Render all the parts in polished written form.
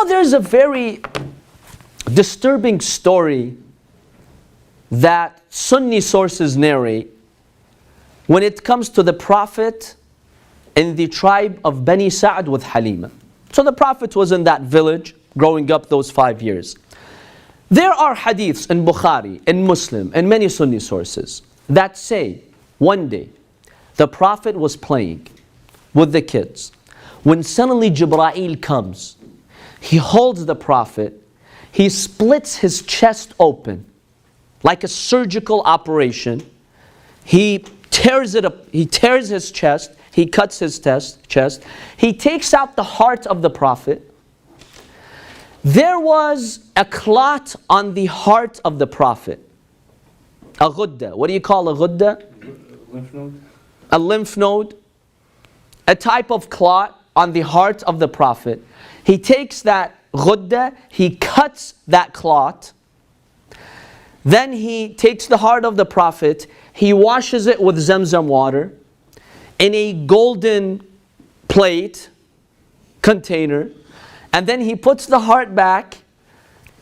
there's a very disturbing story that Sunni sources narrate when it comes to the Prophet in the tribe of Bani Sa'd with Halima. So the Prophet was in that village growing up those 5 years. There are hadiths in Bukhari, in Muslim, and many Sunni sources that say one day the Prophet was playing with the kids when suddenly Jibreel comes. He holds the Prophet, he splits his chest open like a surgical operation. He tears it up, he tears his chest, he cuts his chest, he takes out the heart of the Prophet. There was a clot on the heart of the Prophet. A ghudda. What do you call a ghudda? Lymph node. A lymph node. A type of clot on the heart of the Prophet. He takes that ghudda, he cuts that clot. Then he takes the heart of the Prophet, he washes it with Zamzam water in a golden plate container. And then he puts the heart back,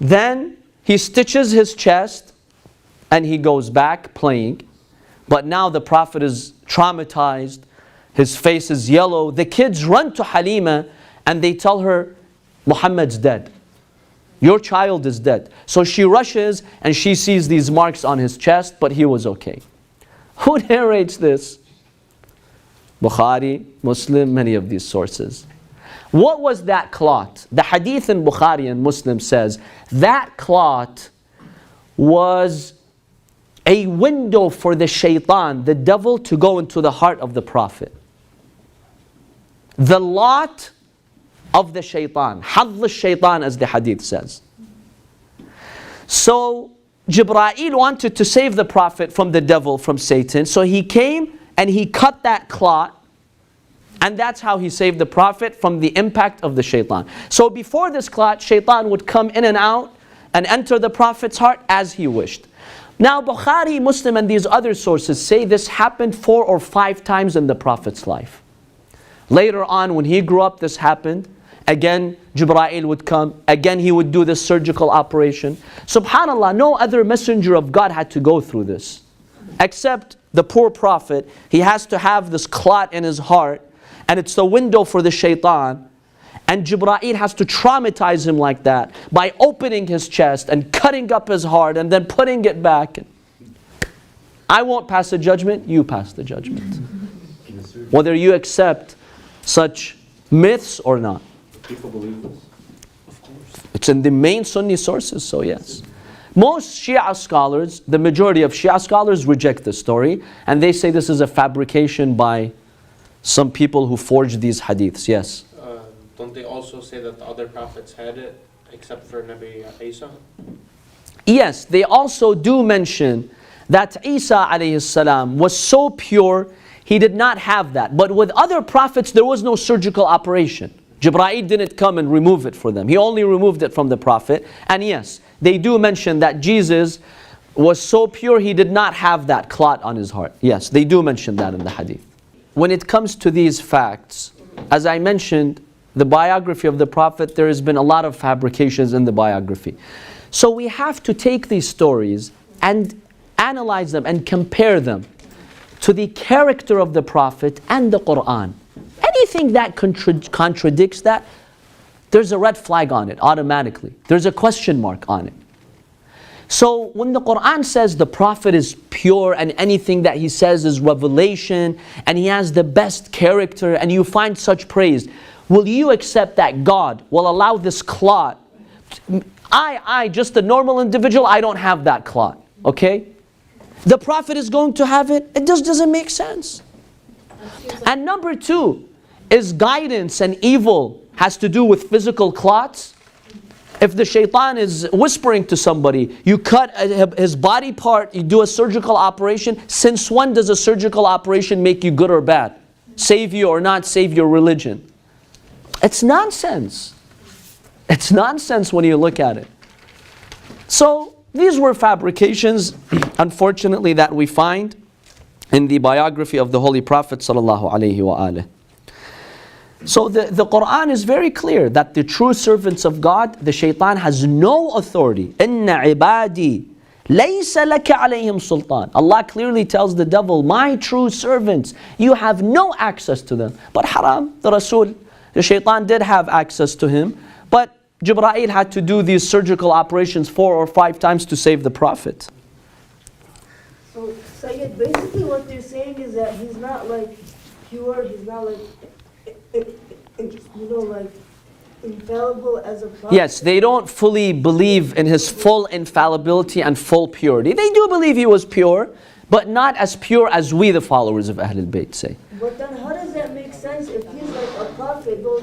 then he stitches his chest, and he goes back playing. But now the Prophet is traumatized, his face is yellow. The kids run to Halima and they tell her, Muhammad's dead. Your child is dead. So she rushes and she sees these marks on his chest, but he was okay. Who narrates this? Bukhari, Muslim, many of these sources. What was that clot? The hadith in Bukhari and Muslim says that clot was a window for the shaitan, the devil, to go into the heart of the Prophet. The lot of the shaitan, hadl shaitan, as the hadith says. So Jibreel wanted to save the Prophet from the devil, from Satan. So he came and he cut that clot. And that's how he saved the Prophet from the impact of the shaitan. So before this clot, shaitan would come in and out and enter the Prophet's heart as he wished. Now Bukhari, Muslim, and these other sources say this happened 4 or 5 times in the Prophet's life. Later on, when he grew up, this happened. Again, Jibreel would come. Again, he would do this surgical operation. SubhanAllah, no other messenger of God had to go through this. Except the poor Prophet. He has to have this clot in his heart. And it's the window for the shaitan. And Jibreel has to traumatize him like that by opening his chest and cutting up his heart and then putting it back. I won't pass the judgment, you pass the judgment. Whether you accept such myths or not. People believe this? Of course. It's in the main Sunni sources, so yes. Most Shia scholars, the majority of Shia scholars reject this story. And they say this is a fabrication by some people who forged these hadiths, yes. Don't they also say that the other prophets had it, except for Nabi Isa? Yes, they also do mention that Isa alayhi salam was so pure, he did not have that. But with other prophets, there was no surgical operation. Jibreel didn't come and remove it for them. He only removed it from the Prophet. And yes, they do mention that Jesus was so pure, he did not have that clot on his heart. Yes, they do mention that in the hadith. When it comes to these facts, as I mentioned, the biography of the Prophet, there has been a lot of fabrications in the biography. So we have to take these stories and analyze them and compare them to the character of the Prophet and the Quran. Anything that contradicts that, there's a red flag on it automatically. There's a question mark on it. So when the Quran says the Prophet is pure and anything that he says is revelation and he has the best character and you find such praise, will you accept that God will allow this clot? Just a normal individual, I don't have that clot, okay? The Prophet is going to have it? It just doesn't make sense. And number 2, is guidance and evil has to do with physical clots? If the shaitan is whispering to somebody, you cut his body part, you do a surgical operation. Since when does a surgical operation make you good or bad? Save you or not save your religion? It's nonsense. It's nonsense when you look at it. So these were fabrications, unfortunately, that we find in the biography of the Holy Prophet sallallahu alaihi wasallam. So the Quran is very clear that the true servants of God, the shaitan has no authority. Inna ibadi laysa laka alayhim sultan. Allah clearly tells the devil, my true servants, you have no access to them. But haram, the Rasul, the shaitan did have access to him. But Jibreel had to do these surgical operations 4 or 5 times to save the Prophet. So, Sayyid, basically what they're saying is that he's not like pure, he's not like, like infallible as a prophet. Yes, they don't fully believe in his full infallibility and full purity. They do believe he was pure, but not as pure as we, the followers of Ahlul Bayt, say. But then how does that make sense if he's like a prophet? Though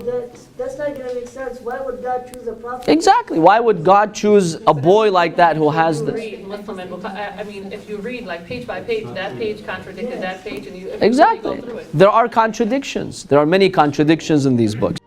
that's not going to make sense. Why would God choose a prophet? Exactly. Why would God choose a boy like that who has this? Read Muslim and I mean, if you read like page by page, that page contradicted that page, and you if Exactly. you really go through it. There are contradictions. There are many contradictions in these books.